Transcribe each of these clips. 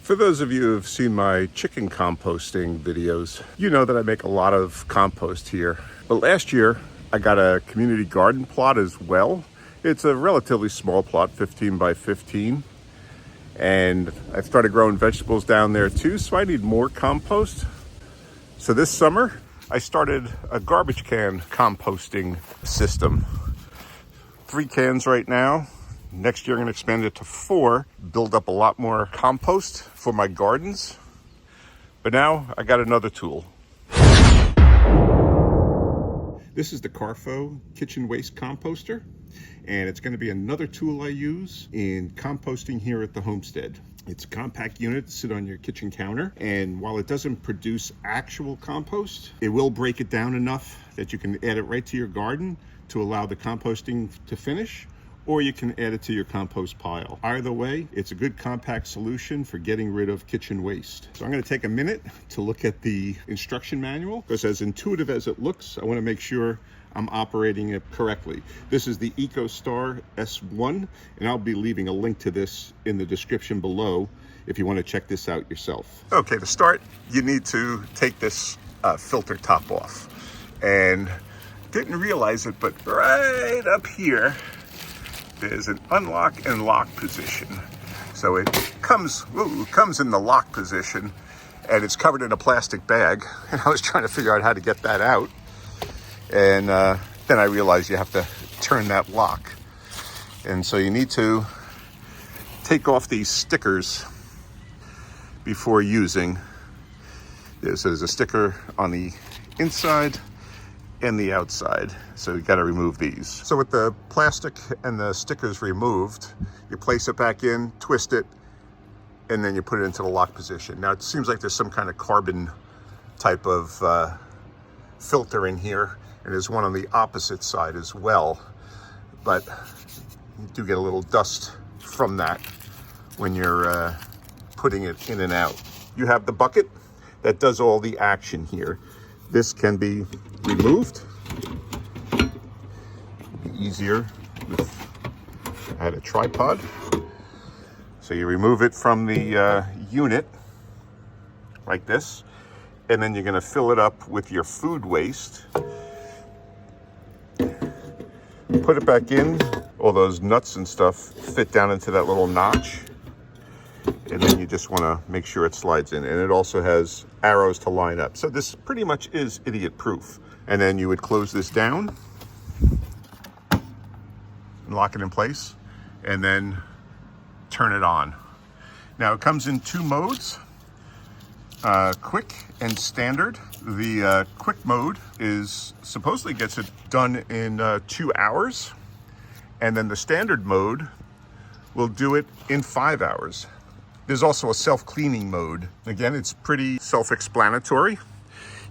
For those of you who have seen my chicken composting videos, you know that I make a lot of compost here. But last year, I got a community garden plot as well. It's a relatively small plot, 15 by 15. And I started growing vegetables down there too, so I need more compost. So this summer, I started a garbage can composting system. 3 cans right now. Next year, I'm going to expand it to 4, build up a lot more compost for my gardens. But now I got another tool. This is the Karfo Kitchen Waste Composter, and it's going to be another tool I use in composting here at the homestead. It's a compact unit to sit on your kitchen counter, and while it doesn't produce actual compost, it will break it down enough that you can add it right to your garden to allow the composting to finish, or you can add it to your compost pile. Either way, it's a good compact solution for getting rid of kitchen waste. So I'm going to take a minute to look at the instruction manual, because as intuitive as it looks, I want to make sure I'm operating it correctly. This is the Ecostar S1, and I'll be leaving a link to this in the description below if you want to check this out yourself. Okay, to start, you need to take this filter top off. And didn't realize it, but right up here, there's an unlock and lock position. So it comes in the lock position, and it's covered in a plastic bag. And I was trying to figure out how to get that out. And then I realized you have to turn that lock. And so you need to take off these stickers before using. There's a sticker on the inside and the outside, so you got to remove these. So with the plastic and the stickers removed, you place it back in, twist it, and then you put it into the lock position. Now it seems like there's some kind of carbon type of filter in here, and there's one on the opposite side as well, but you do get a little dust from that when you're putting it in and out. You have the bucket that does all the action here. This can be removed. Easier if I had a tripod. So you remove it from the unit like this, and then you're going to fill it up with your food waste. Put it back in. All those nuts and stuff fit down into that little notch, and then you just want to make sure it slides in. And it also has arrows to line up. So this pretty much is idiot proof. And then you would close this down and lock it in place, and then turn it on. Now it comes in 2 modes, quick and standard. The quick mode is supposedly gets it done in 2 hours, and then the standard mode will do it in 5 hours. There's also a self-cleaning mode. Again, it's pretty self-explanatory.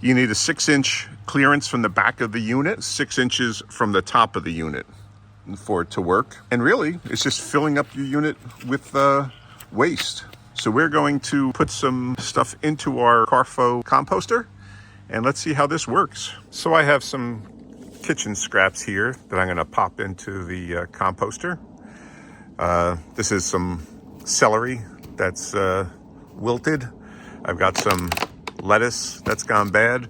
You need a 6-inch clearance from the back of the unit, 6 inches from the top of the unit for it to work. And really, it's just filling up your unit with waste. So we're going to put some stuff into our Karfo composter, and let's see how this works. So I have some kitchen scraps here that I'm going to pop into the composter. This is some celery that's wilted. I've got some lettuce that's gone bad,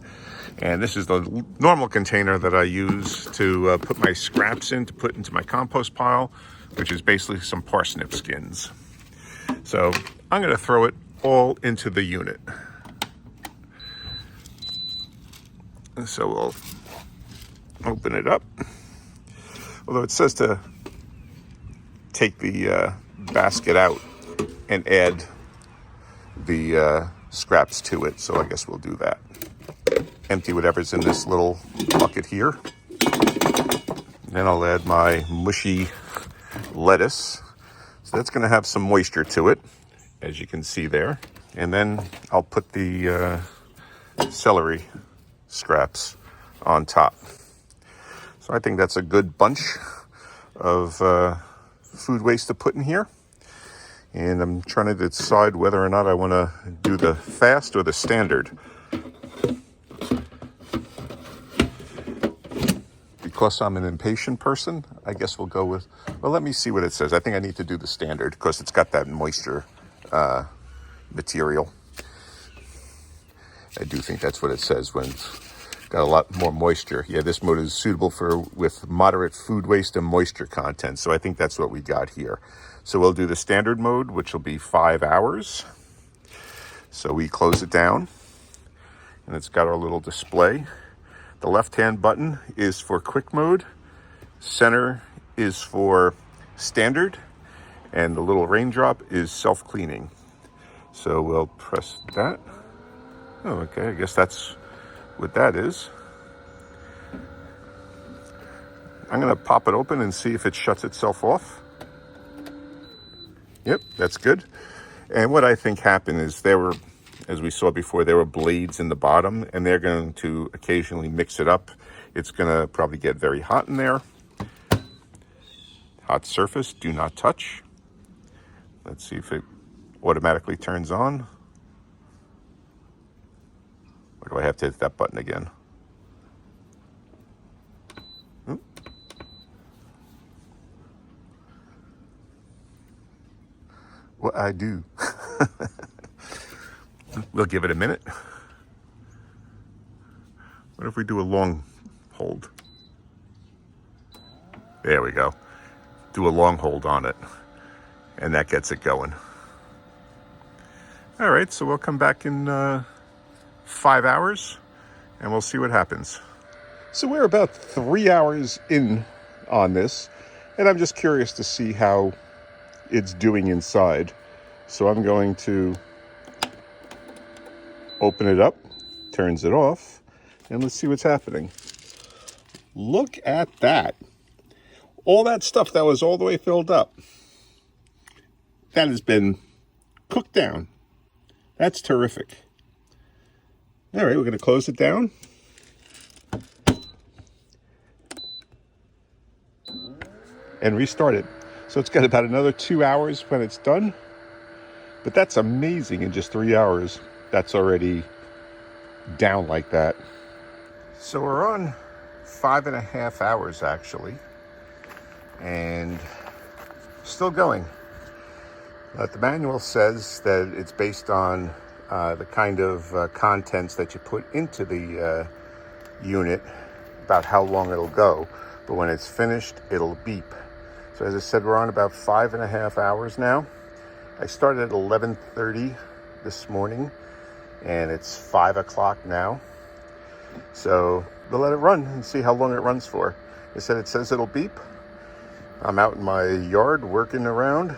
and this is the normal container that I use to put my scraps in, to put into my compost pile, which is basically some parsnip skins. So I'm going to throw it all into the unit. So we'll open it up, although it says to take the basket out and add the scraps to it, so I guess we'll do that. Empty whatever's in this little bucket here. Then I'll add my mushy lettuce. So that's going to have some moisture to it, as you can see there. And then I'll put the celery scraps on top. So I think that's a good bunch of food waste to put in here. And I'm trying to decide whether or not I want to do the fast or the standard. Because I'm an impatient person, I guess we'll go with, well, let me see what it says. I think I need to do the standard because it's got that moisture material. I do think that's what it says when it's got a lot more moisture. Yeah, this mode is suitable with moderate food waste and moisture content. So I think that's what we got here. So we'll do the standard mode, which will be 5 hours. So we close it down, and it's got our little display. The left-hand button is for quick mode. Center is for standard, and the little raindrop is self-cleaning. So we'll press that. Oh, okay, I guess that's what that is. I'm gonna pop it open and see if it shuts itself off. Yep, that's good. And what I think happened is as we saw before, there were blades in the bottom, and they're going to occasionally mix it up. It's gonna probably get very hot in there. Hot surface, do not touch. Let's see if it automatically turns on. Or do I have to hit that button again? What I do. We'll give it a minute. What if we do a long hold? There we go. Do a long hold on it, and that gets it going. All right, so we'll come back in 5 hours, and we'll see what happens. So we're about 3 hours in on this, and I'm just curious to see how it's doing inside. So I'm going to open it up, turns it off, and let's see what's happening. Look at that. All that stuff that was all the way filled up, that has been cooked down. That's terrific. All right, we're going to close it down. And restart it. So it's got about another 2 hours when it's done. But that's amazing. In just 3 hours, that's already down like that. So we're on 5.5 hours actually. And still going. The manual says that it's based on the kind of contents that you put into the unit, about how long it'll go. But when it's finished, it'll beep. So as I said, we're on about 5.5 hours now. I started at 11:30 this morning, and it's 5 o'clock now. So we'll let it run and see how long it runs for. They said it says it'll beep. I'm out in my yard working around,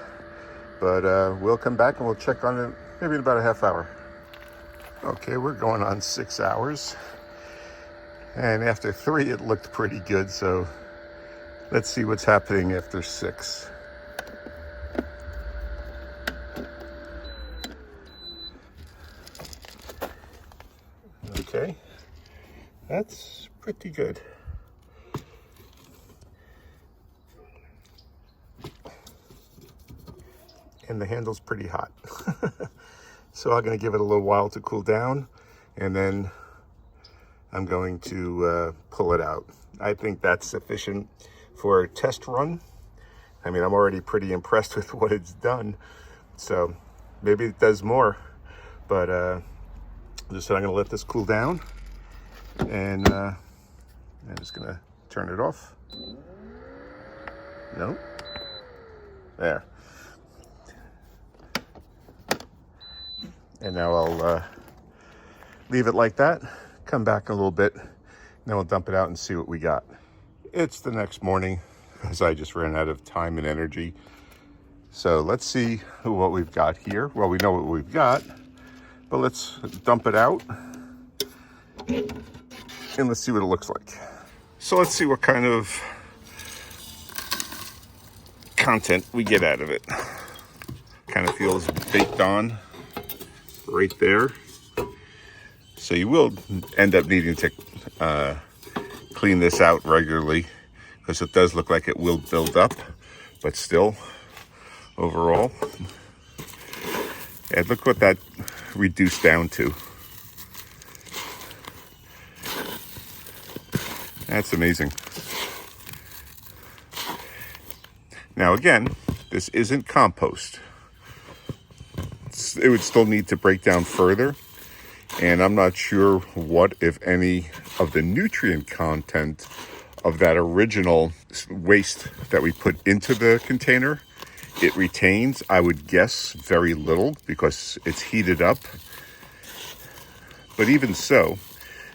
but we'll come back and we'll check on it maybe in about a half hour. Okay, we're going on 6 hours. And after 3, it looked pretty good, so let's see what's happening after 6. Okay, that's pretty good. And the handle's pretty hot. So I'm going to give it a little while to cool down, and then I'm going to pull it out. I think that's sufficient for a test run. I mean, I'm already pretty impressed with what it's done. So maybe it does more, but just said I'm gonna let this cool down, and I'm just gonna turn it off. No, there. And now I'll leave it like that, come back a little bit, and then we'll dump it out and see what we got. It's the next morning, as I just ran out of time and energy. So let's see what we've got here. Well, we know what we've got, but let's dump it out and let's see what it looks like. So let's see what kind of content we get out of it. Kind of feels baked on right there. So you will end up needing to clean this out regularly, because it does look like it will build up, but still, overall. And look what that reduced down to. That's amazing. Now again, this isn't compost. It's it would still need to break down further. And I'm not sure what, if any, of the nutrient content of that original waste that we put into the container it retains. I would guess very little because it's heated up. But even so,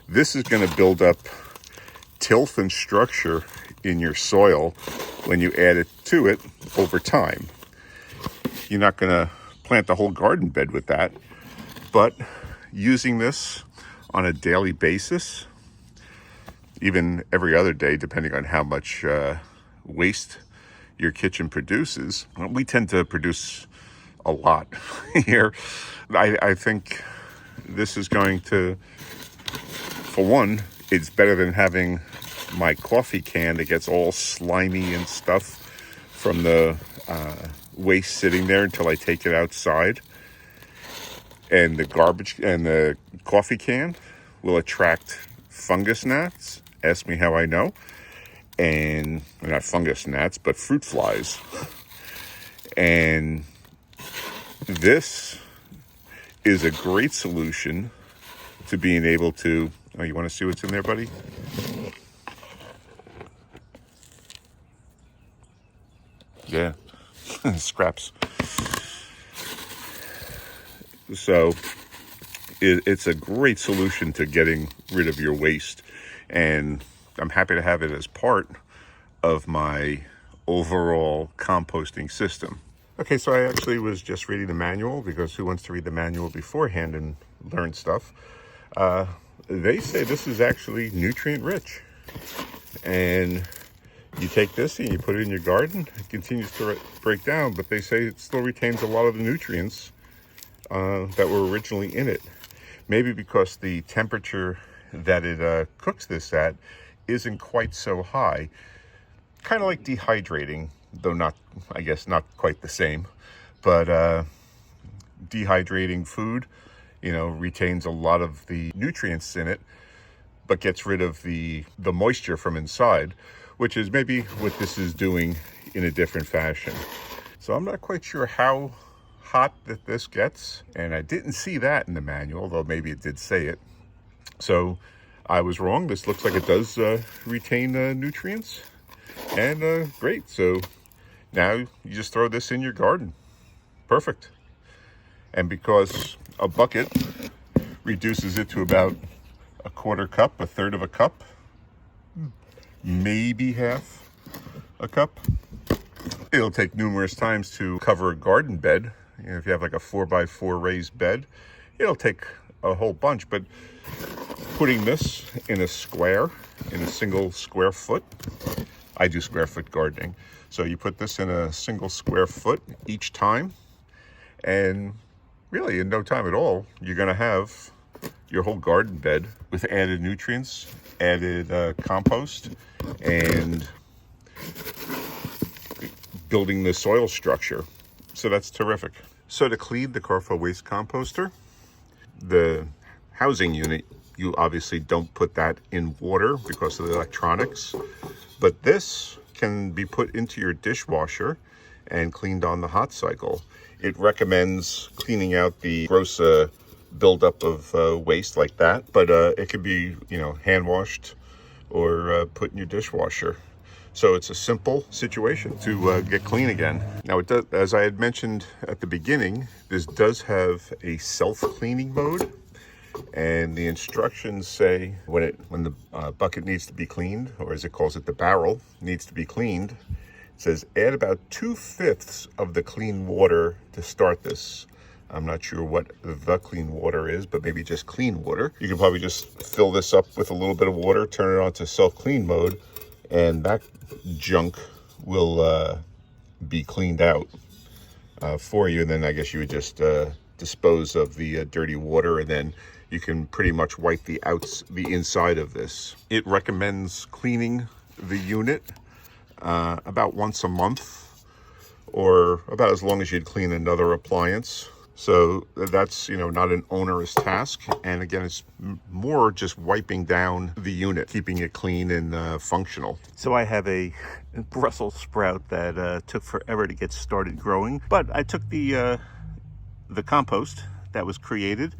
this is going to build up tilth and structure in your soil when you add it to it over time. You're not going to plant the whole garden bed with that, but using this on a daily basis, even every other day, depending on how much waste your kitchen produces. We tend to produce a lot here. I think this is going to, for one, it's better than having my coffee can that gets all slimy and stuff from the waste sitting there until I take it outside. And the garbage and the coffee can will attract fungus gnats. Ask me how I know. And not fungus gnats, but fruit flies. And this is a great solution to being able to, oh, you want to see what's in there, buddy? Yeah, scraps. So it's a great solution to getting rid of your waste. And I'm happy to have it as part of my overall composting system. Okay, so I actually was just reading the manual, because who wants to read the manual beforehand and learn stuff? They say this is actually nutrient rich. And you take this and you put it in your garden, it continues to break down, but they say it still retains a lot of the nutrients that were originally in it. Maybe because the temperature that it cooks this at isn't quite so high. Kind of like dehydrating, though not, I guess, not quite the same. But dehydrating food, retains a lot of the nutrients in it, but gets rid of the moisture from inside, which is maybe what this is doing in a different fashion. So I'm not quite sure how hot that this gets, and I didn't see that in the manual, though maybe it did say it. So I was wrong. This looks like it does retain nutrients, and great. So now you just throw this in your garden. Perfect. And because a bucket reduces it to about a quarter cup, a third of a cup, maybe half a cup. It'll take numerous times to cover a garden bed. If you have like a 4x4 raised bed, it'll take a whole bunch. But putting this in a square, in a single square foot, I do square foot gardening. So you put this in a single square foot each time, and really in no time at all, you're going to have your whole garden bed with added nutrients, added compost, and building the soil structure. So that's terrific. So to clean the Karfo Waste Composter, the housing unit, you obviously don't put that in water because of the electronics, but this can be put into your dishwasher and cleaned on the hot cycle. It recommends cleaning out the gross buildup of waste like that, but it could be, hand washed or put in your dishwasher. So it's a simple situation to get clean again. Now, it does, as I had mentioned at the beginning, this does have a self-cleaning mode, and the instructions say when the bucket needs to be cleaned, or as it calls it, the barrel needs to be cleaned. It says add about 2/5 of the clean water to start this. I'm not sure what the clean water is, but maybe just clean water. You can probably just fill this up with a little bit of water, turn it on to self-clean mode, and that junk will be cleaned out for you. And then I guess you would just dispose of the dirty water, and then you can pretty much wipe the inside of this. It recommends cleaning the unit about once a month, or about as long as you'd clean another appliance. So that's, not an onerous task. And again, it's more just wiping down the unit, keeping it clean and functional. So I have a Brussels sprout that took forever to get started growing, but I took the the compost that was created,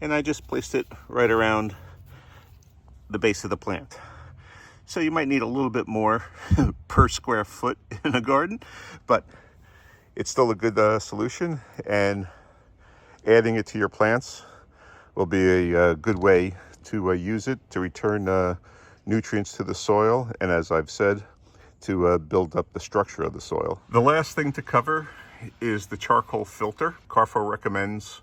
and I just placed it right around the base of the plant. So you might need a little bit more per square foot in a garden, but it's still a good solution, and adding it to your plants will be a good way to use it to return nutrients to the soil, and as I've said, to build up the structure of the soil. The last thing to cover is the charcoal filter. Karfo recommends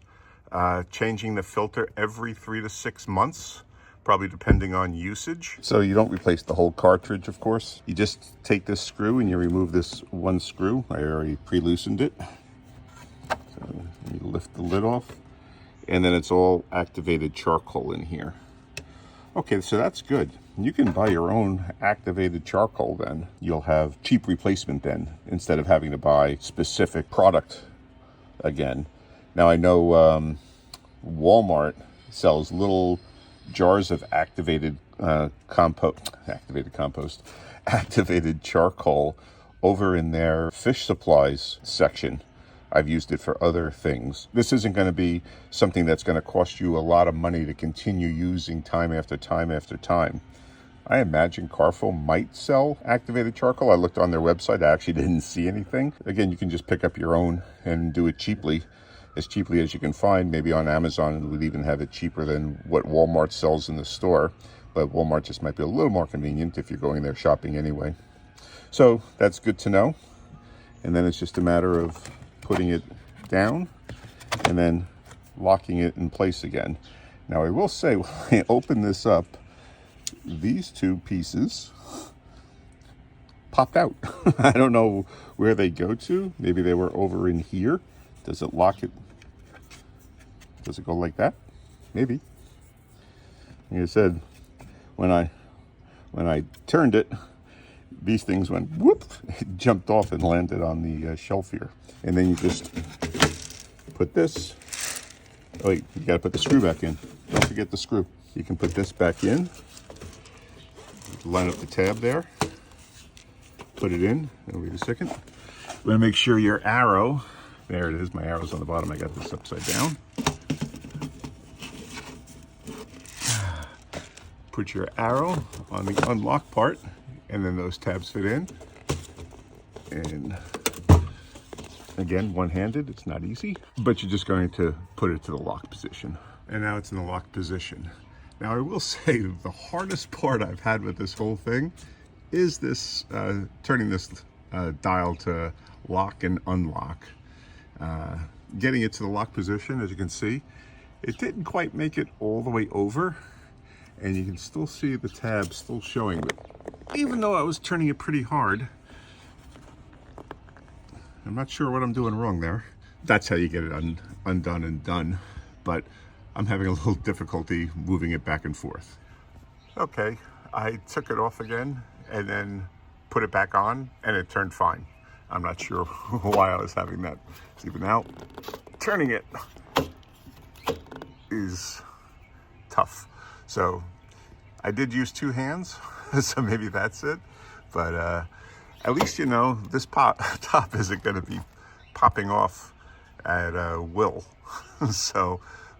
changing the filter every 3 to 6 months, probably depending on usage. So you don't replace the whole cartridge, of course. You just take this screw and you remove this one screw. I already pre-loosened it. So you lift the lid off, and then it's all activated charcoal in here. Okay, so that's good. You can buy your own activated charcoal then. You'll have cheap replacement then, instead of having to buy specific product again. Now I know Walmart sells little jars of activated charcoal over in their fish supplies section. I've used it for other things. This isn't going to be something that's going to cost you a lot of money to continue using time after time after time. I imagine Karfo might sell activated charcoal. I looked on their website. I actually didn't see anything. Again, you can just pick up your own and do it cheaply, as cheaply as you can find. Maybe on Amazon it would even have it cheaper than what Walmart sells in the store. But Walmart just might be a little more convenient if you're going there shopping anyway. So that's good to know. And then it's just a matter of putting it down and then locking it in place again. Now I will say, when I open this up, these two pieces popped out. I don't know where they go to. Maybe they were over in here. Does it lock it? Does it go like that? Maybe. Like I said, when I turned it, these things went whoop, it jumped off and landed on the shelf here. And then you just put this, oh wait, you gotta put the screw back in. Don't forget the screw. You can put this back in, line up the tab there, put it in. Wait a second. I'm gonna make sure your arrow, there it is, my arrow's on the bottom. I got this upside down. Put your arrow on the unlock part, and then those tabs fit in. And again, one-handed, it's not easy, but you're just going to put it to the lock position. And now it's in the lock position. Now I will say the hardest part I've had with this whole thing is this, turning this dial to lock and unlock. Getting it to the lock position, as you can see, it didn't quite make it all the way over, and you can still see the tab still showing, but even though I was turning it pretty hard, I'm not sure what I'm doing wrong there. That's how you get it undone and done, but I'm having a little difficulty moving it back and forth. Okay, I took it off again and then put it back on, and it turned fine. I'm not sure why I was having that. See, but now turning it is tough. So I did use 2 hands, so maybe that's it. But at least you know this top isn't going to be popping off at will. So,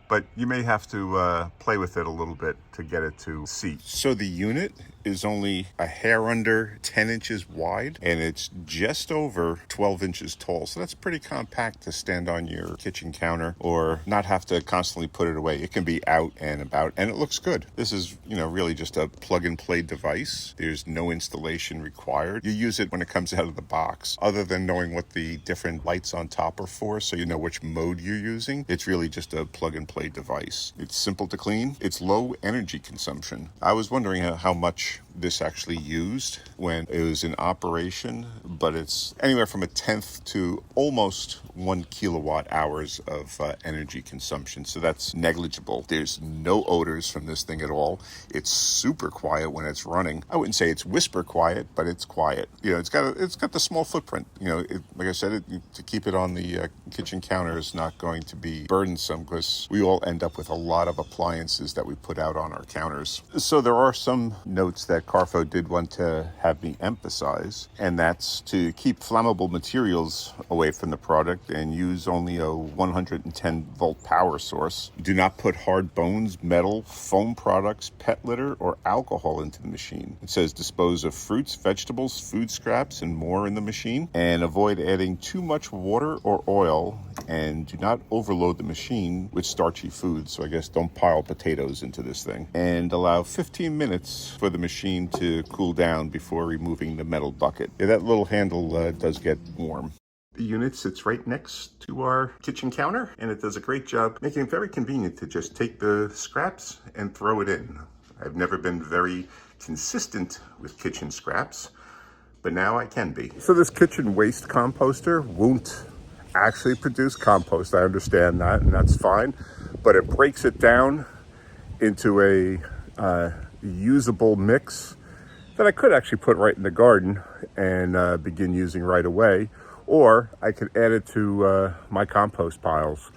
but you may have to play with it a little bit to get it to seat. So the unit is only a hair under 10 inches wide, and it's just over 12 inches tall. So that's pretty compact to stand on your kitchen counter or not have to constantly put it away. It can be out and about, and it looks good. This is, you know, really just a plug and play device. There's no installation required. You use it when it comes out of the box, other than knowing what the different lights on top are for, so you know which mode you're using. It's really just a plug and play device. It's simple to clean. It's low energy consumption. I was wondering how much this actually used when it was in operation, but it's anywhere from 1/10 to almost 1 kilowatt hours of energy consumption. So that's negligible. There's no odors from this thing at all. It's super quiet when it's running. I wouldn't say it's whisper quiet, but it's quiet. You know, it's got the small footprint. You know, like I said, to keep it on the kitchen counter is not going to be burdensome, because we all end up with a lot of appliances that we put out on our counters. So there are some notes that Karfo did want to have me emphasize, and that's to keep flammable materials away from the product and use only a 110 volt power source. Do not put hard bones, metal, foam products, pet litter, or alcohol into the machine. It says dispose of fruits, vegetables, food scraps, and more in the machine, and avoid adding too much water or oil, and do not overload the machine with starchy foods. So I guess don't pile potatoes into this thing, and allow 15 minutes for the machine to cool down before removing the metal bucket. Yeah, that little handle does get warm. The unit sits right next to our kitchen counter, and it does a great job making it very convenient to just take the scraps and throw it in. I've never been very consistent with kitchen scraps, but now I can be. So this kitchen waste composter won't actually produce compost. I understand that, and that's fine, but it breaks it down into a usable mix that I could actually put right in the garden and begin using right away, or I could add it to my compost piles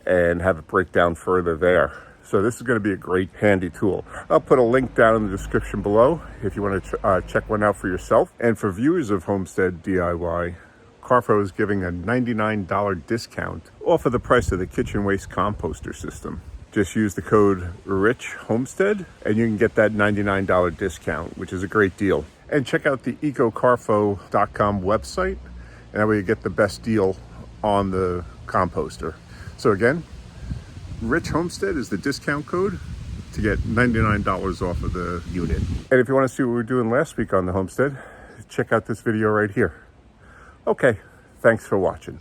and have it break down further there. So this is going to be a great handy tool. I'll put a link down in the description below if you want to check one out for yourself. And for viewers of Homestead DIY, Karfo is giving a $99 discount off of the price of the kitchen waste composter system. Just use the code RICHHOMESTEAD and you can get that $99 discount, which is a great deal. And check out the ecocarfo.com website, and that way you get the best deal on the composter. So again, Rich Homestead is the discount code to get $99 off of the unit. And if you want to see what we were doing last week on the Homestead, check out this video right here. Okay, thanks for watching.